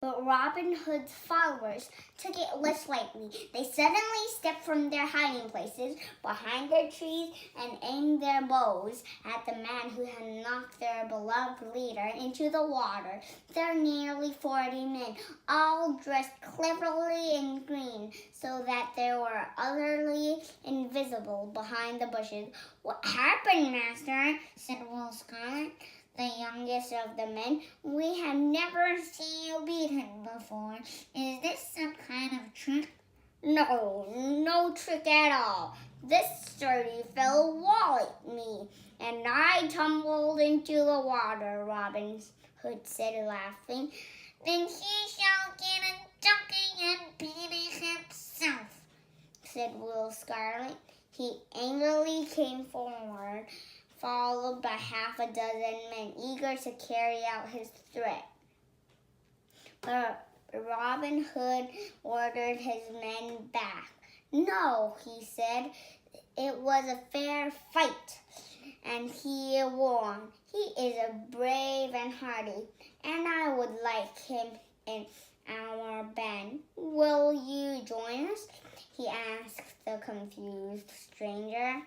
But Robin Hood's followers took it less lightly. They suddenly stepped from their hiding places behind their trees and aimed their bows at the man who had knocked their beloved leader into the water. There were nearly 40 men, all dressed cleverly in green, so that they were utterly invisible behind the bushes. "What happened, master?" said Will Scarlet, the youngest of the men. "We have never seen you beaten before. Is this some kind of trick?" "No, no trick at all. This sturdy fellow walloped me, and I tumbled into the water," Robin Hood said, laughing. "Then he shall get a ducking and beating himself," said Will Scarlet. He angrily came forward, followed by half a dozen men eager to carry out his threat. But Robin Hood ordered his men back. "No," he said, "it was a fair fight, and he won. He is a brave and hardy, and I would like him in our band. Will you join us?" he asked the confused stranger.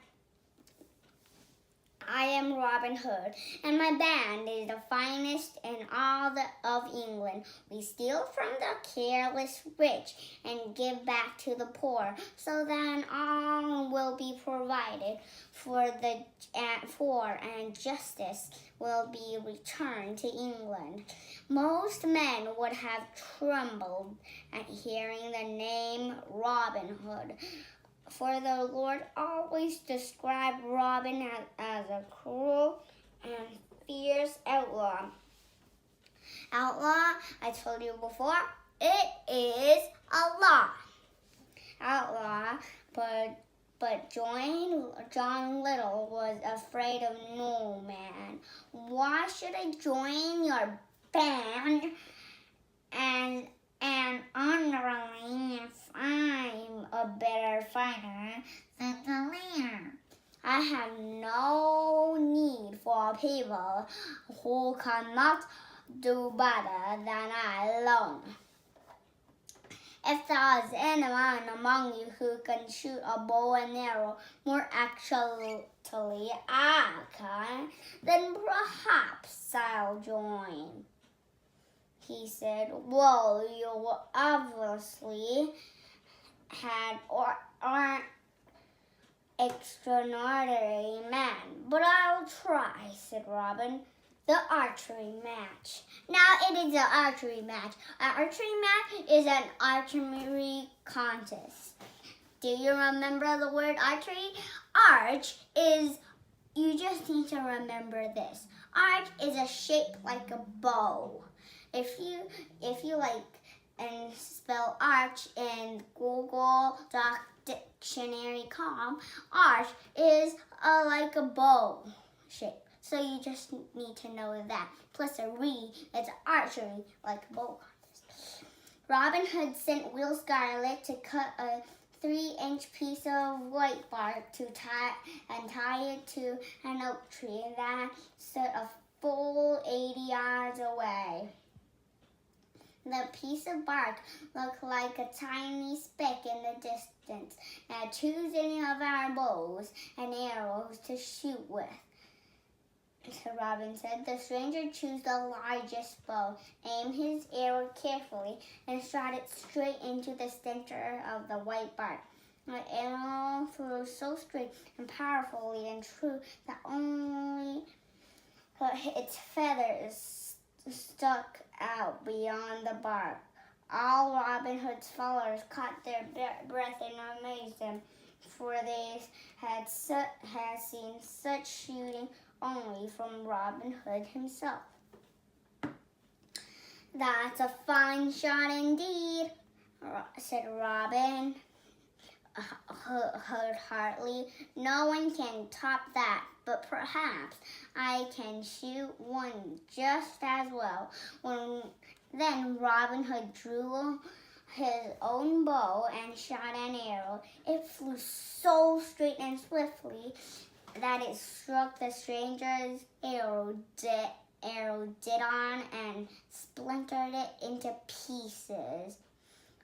"I am Robin Hood, and my band is the finest in all of England. We steal from the careless rich and give back to the poor, so that all will be provided for, and justice will be returned to England." Most men would have trembled at hearing the name Robin Hood, for the Lord always described Robin as a cruel and fierce outlaw. Outlaw, I told you before, it is a law. Outlaw, but John Little was afraid of no man. "Why should I join your band and honorably if I'm a better fighter than the leader? I have no need for people who cannot do better than I alone. If there is anyone among you who can shoot a bow and arrow more accurately I can, then perhaps I'll join," he said. "Well, you obviously aren't extraordinary man, but I'll try," said Robin. "The archery match." Now it is an archery match. An archery match is an archery contest. Do you remember the word archery? Arch is, you just need to remember this. Arch is a shape like a bow. If you like and spell arch in Google Dictionary.com, arch is like a bow shape. So you just need to know that. Plus a re, it's archery, like a bow contest. Robin Hood sent Will Scarlet to cut a 3-inch piece of white bark to tie it to an oak tree that stood a full 80 yards away. The piece of bark looked like a tiny speck in the distance. "Now choose any of our bows and arrows to shoot with," Robin said. The stranger chose the largest bow, aimed his arrow carefully, and shot it straight into the center of the white bark. The arrow flew so straight and powerfully and true that only its feathers stuck out beyond the bark. All Robin Hood's followers caught their breath in amazement, for they had seen such shooting only from Robin Hood himself. "That's a fine shot indeed," said Robin Hood heartily. "No one can top that, but perhaps I can shoot one just as well." Then Robin Hood drew his own bow and shot an arrow. It flew so straight and swiftly that it struck the stranger's arrow dead arrow did on and splintered it into pieces.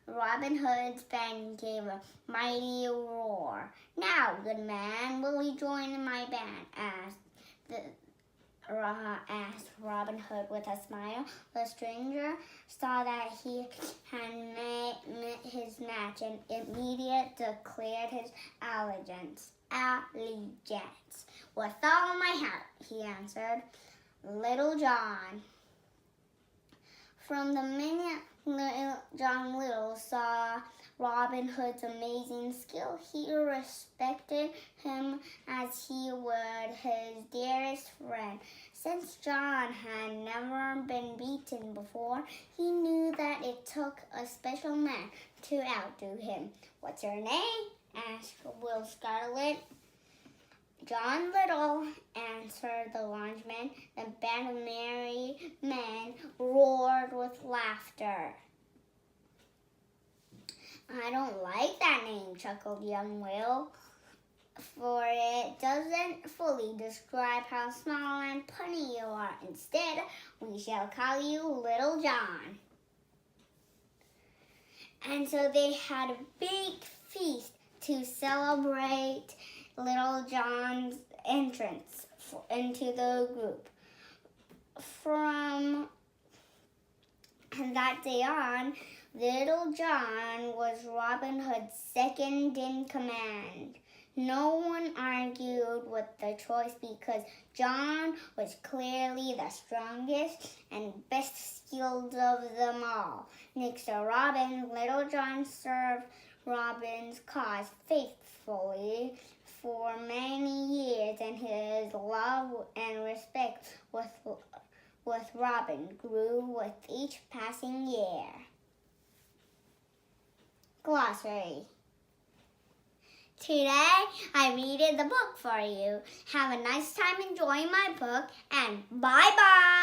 Robin Hood's band gave a mighty roar. "Now, good man, will you join my band?" asked Robin Hood with a smile. The stranger saw that he had met his match and immediately declared his allegiance. "With all my heart," he answered. Little John. From the minute John Little saw Robin Hood's amazing skill, he respected him as he would his dearest friend. Since John had never been beaten before, he knew that it took a special man to outdo him. "What's your name?" asked Will Scarlet. "John Little," answered the linesman. The band of merry men roared with laughter. "I don't like that name," chuckled young Will, "for it doesn't fully describe how small and punny you are. Instead, we shall call you Little John." And so they had a big feast to celebrate Little John's entrance into the group. From that day on, Little John was Robin Hood's second in command. No one argued with the choice because John was clearly the strongest and best skilled of them all. Next to Robin, Little John served Robin's cause faithfully for many years, and his love and respect with Robin grew with each passing year. Glossary. Today, I read the book for you. Have a nice time enjoying my book, and bye-bye!